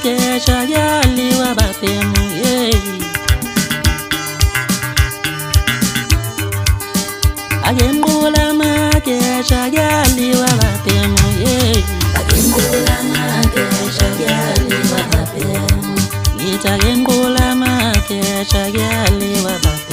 makesha yaliwa batemu Agembula makesha yaliwa batemu Agembula makesha yaliwa batemu Itagembula makesha yaliwa batemu